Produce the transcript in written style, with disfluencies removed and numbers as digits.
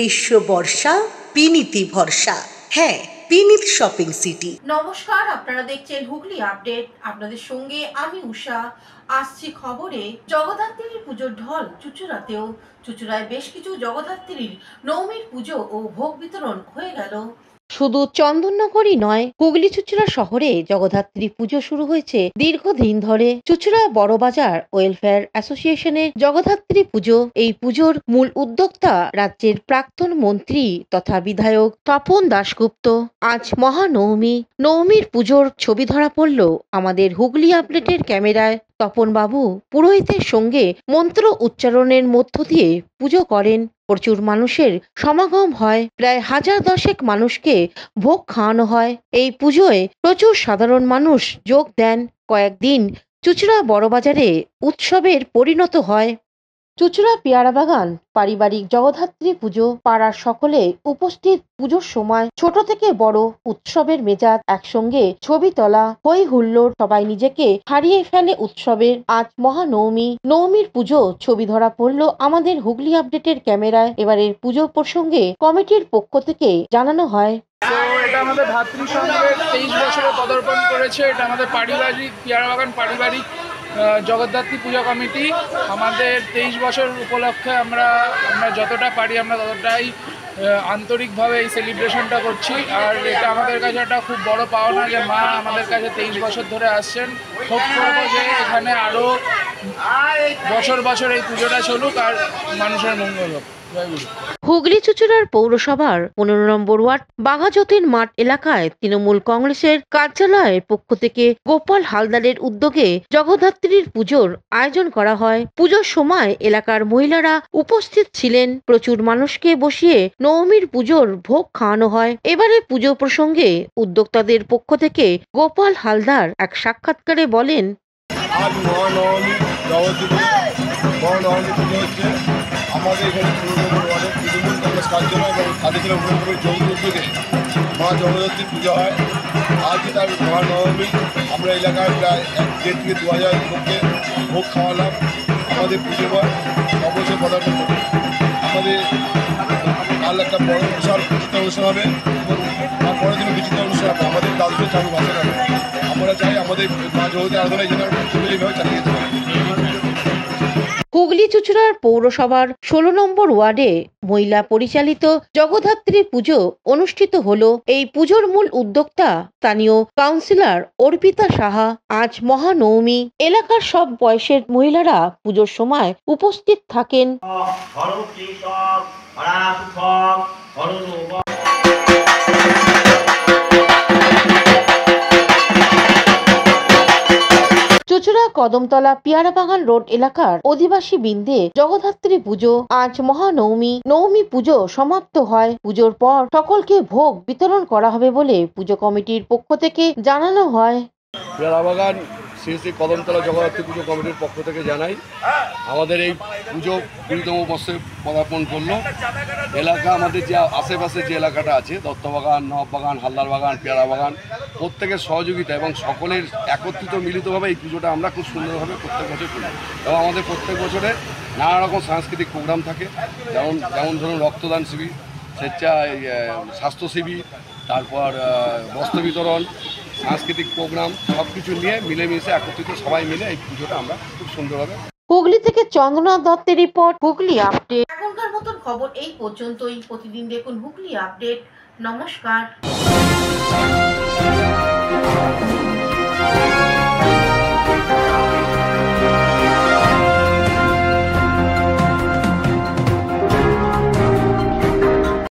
গ্রীষ্ম বর্ষা বিনীতি ভরসা। হ্যাঁ, বিনীত শপিং সিটি। নমস্কার, আপনারা দেখছেন হুগলি আপডেট। আপনাদের সঙ্গে আমি উষা। আসছি খবরে, জগদ্ধাত্রীর পুজোর ঢল চুঁচুড়াতেও। চুঁচুড়ায় বেশ কিছু জগদ্ধাত্রীর নবমীর পুজো ও ভোগ বিতরণ হয়ে গেল। শুধু চন্দননগরই নয়, হুগলি চুঁচুড়া শহরে জগদ্ধাত্রী পুজো শুরু হয়েছে দীর্ঘদিন ধরে। চুঁচুড়া বড়বাজার ওয়েলফেয়ার অ্যাসোসিয়েশনের জগদ্ধাত্রী পুজো। এই পুজোর মূল উদ্যোক্তা রাজ্যের প্রাক্তন মন্ত্রী তথা বিধায়ক তপন দাশগুপ্ত। আজ মহানবমী, নবমীর পুজোর ছবি ধরা পড়ল আমাদের হুগলি আপডেটের ক্যামেরায়। তপন বাবু পুরোহিতের সঙ্গে মন্ত্র উচ্চারণের মধ্য দিয়ে পুজো করেন। প্রচুর মানুষের সমাগম হয়, প্রায় 1000 মানুষকে ভোগ খাওয়ানো হয়। এই পুজোয় প্রচুর সাধারণ মানুষ যোগ দেন। কয়েকদিন চুঁচুড়া বড়বাজারে উৎসবের পরিণত হয়। চুঁচুড়া পেয়ারা বাগান পারিবারিক জগদ্ধাত্রী পুজো। পাড়ার সকলে উপস্থিত। পুজোর সময় ছোট থেকে বড় উৎসবের মেজাজ, একসঙ্গে ছবি তোলা, হই হুল্লোড়, সবাই নিজেকে হারিয়ে ফেলে উৎসবের। আজ মহানবমী, নবমীর পুজো ছবি ধরা পড়লো আমাদের হুগলি আপডেটের ক্যামেরায়। এবারের পুজো প্রসঙ্গে কমিটির পক্ষ থেকে জানানো হয়, এটা আমাদের ভাতৃসংঘের 23 বছরে পদার্পণ করেছে। এটা আমাদের পারিবারিক পেয়ারা বাগান পারিবারিক জগদ্ধাত্রী পূজা কমিটি। আমাদের 23 বছর উপলক্ষে আমরা যতটা পারি আমরা ততটাই আন্তরিকভাবে এই সেলিব্রেশনটা করছি। আর এটা আমাদের কাছে একটা খুব বড় পাওনা যে মা আমাদের কাছে 23 বছর ধরে আসছেন। হোপ করবো যে এখানে আরও বছর বছর এই পুজোটা চলুক আর মানুষের মঙ্গল হোক। হুগলি চুঁচুড়ার পৌরসভার 15 নম্বর ওয়ার্ড বাঘাযতীন মাঠ এলাকায় তৃণমূল কংগ্রেসের কার্যালয়ের পক্ষ থেকে গোপাল হালদারের উদ্যোগে জগদ্ধাত্রীর পুজোর আয়োজন করা হয়। পুজোর সময় এলাকার মহিলারা উপস্থিত ছিলেন। প্রচুর মানুষকে বসিয়ে নবমীর পুজোর ভোগ খাওয়ানো হয়। এবারে পুজো প্রসঙ্গে উদ্যোক্তাদের পক্ষ থেকে গোপাল হালদার এক সাক্ষাৎকারে বলেন, আজ মহানবমী পুজো হচ্ছে আমাদের এখানে তৃণমূল কংগ্রেস কার্যালয় এবং খাদিজা উপরে যৌথ উদ্যোগে মা জগদ্ধাত্রী পুজো হয়। আজ তার মহানবমী আমরা এলাকায় প্রায় 1,500 থেকে 2,000 লোককে ভোগ খাওয়ালাম। আমাদের পুজো অবশ্যই পদার্পণ করবে। আমাদের কাল একটা বড় বিশাল বিচিত্র অনুষ্ঠান হবে এবং তারপরের দিনে বিচিত্র অনুষ্ঠান হবে। আমাদের দাদুদের চালু ভাষা হবে। আমরা চাই আমাদের মা জগদ্ধাত্রী আরাধনা যেন এইভাবে চালিয়ে যেতে পারে। হুগলি চুঁচুড়ার পৌরসভার 16 নম্বর ওয়ার্ডে মহিলা পরিচালিত জগদ্ধাত্রী পুজো অনুষ্ঠিত হলো। এই পুজোর মূল উদ্যোক্তা স্থানীয় কাউন্সিলর অর্পিতা সাহা। আজ মহানবমী, এলাকার সব বয়সের মহিলারা পুজোর সময় উপস্থিত থাকেন। চুঁচুড়া কদমতলা পেয়ারা বাগান রোড এলাকার অধিবাসী বৃন্দে জগদ্ধাত্রী পুজো। আজ মহানবমী, নবমী পুজো সমাপ্ত হয়। পুজোর পর সকলকে ভোগ বিতরণ করা হবে বলে পুজো কমিটির পক্ষ থেকে জানানো হয়। পেয়ারা বাগান শ্রী শ্রী কদমতলা জগদ্ধাত্রী পুজো কমিটির পক্ষ থেকে জানাই, আমাদের এই পুজো 20তম বর্ষে পদার্পণ করলো। এলাকা আমাদের যে আশেপাশে যে এলাকাটা আছে, দত্তবাগান, নববাগান, হালদার বাগান, পেয়ারা বাগান, প্রত্যেকের সহযোগিতা এবং সকলের একত্রিত মিলিতভাবে এই পুজোটা আমরা খুব সুন্দরভাবে প্রত্যেক বছর করি। এবং আমাদের প্রত্যেক বছরে নানা রকম সাংস্কৃতিক প্রোগ্রাম থাকে, যেমন ধরুন রক্তদান শিবির, স্বাস্থ্য শিবির, তারপর বস্ত্র বিতরণ, সাংস্কৃতিক প্রোগ্রাম, সব কিছু নিয়ে মিলেমিশে একত্রিত সবাই মিলে এই পুজোটা আমরা খুব সুন্দরভাবে। হুগলি থেকে চন্দ্রনাথ দত্তের রিপোর্ট, হুগলি আপডেট। এখনকার মতন খবর এই পর্যন্তই। প্রতিদিন দেখুন হুগলি আপডেট। নমস্কার।